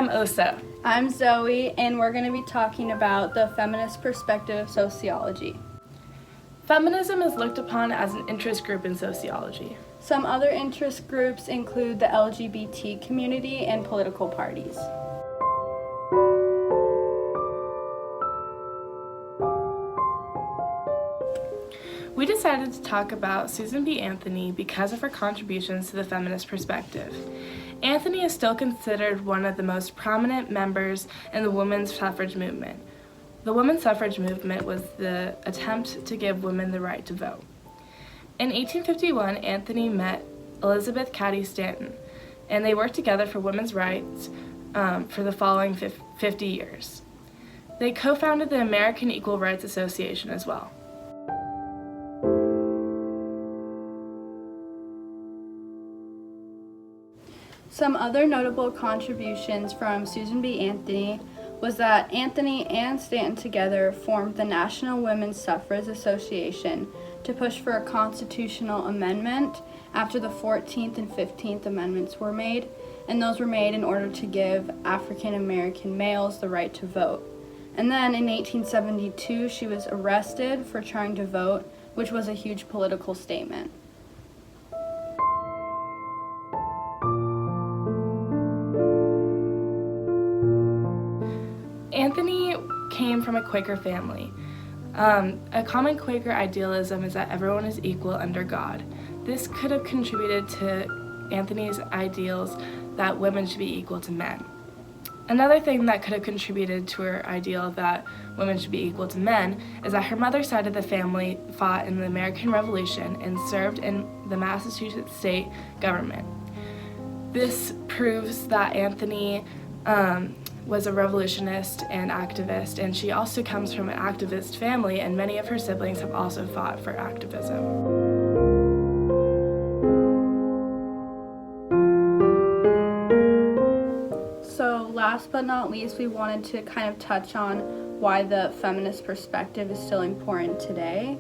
I'm Aase. I'm Zoe, and we're going to be talking about the feminist perspective of sociology. Feminism is looked upon as an interest group in sociology. Some other interest groups include the LGBT community and political parties. We decided to talk about Susan B. Anthony because of her contributions to the feminist perspective. Anthony is still considered one of the most prominent members in the women's suffrage movement. The women's suffrage movement was the attempt to give women the right to vote. In 1851, Anthony met Elizabeth Cady Stanton, and they worked together for women's rights for the following 50 years. They co-founded the American Equal Rights Association as well. Some other notable contributions from Susan B. Anthony was that Anthony and Stanton together formed the National Women's Suffrage Association to push for a constitutional amendment after the 14th and 15th Amendments were made, and those were made in order to give African American males the right to vote. And then in 1872, she was arrested for trying to vote, which was a huge political statement. Anthony came from a Quaker family. A common Quaker idealism is that everyone is equal under God. This could have contributed to Anthony's ideals that women should be equal to men. Another thing that could have contributed to her ideal that women should be equal to men is that her mother's side of the family fought in the American Revolution and served in the Massachusetts state government. This proves that Anthony was a revolutionist and activist, and she also comes from an activist family, and many of her siblings have also fought for activism. So last but not least, we wanted to kind of touch on why the feminist perspective is still important today.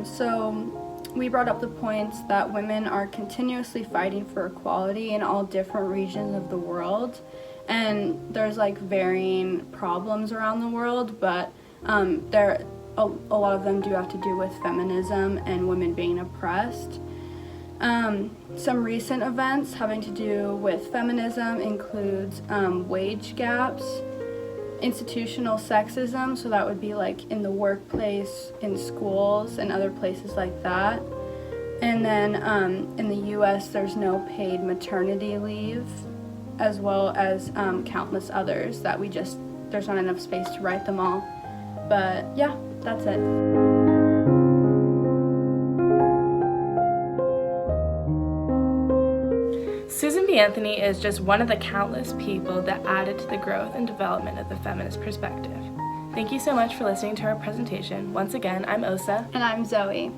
So we brought up the points that women are continuously fighting for equality in all different regions of the world. And there's varying problems around the world, but a lot of them do have to do with feminism and women being oppressed. Some recent events having to do with feminism includes wage gaps, institutional sexism, so that would be in the workplace, in schools, and other places like that. And then in the U.S. there's no paid maternity leave, as well as countless others that there's not enough space to write them all. But yeah, that's it. Susan B. Anthony is just one of the countless people that added to the growth and development of the feminist perspective. Thank you so much for listening to our presentation. Once again, I'm Aase. And I'm Zoe.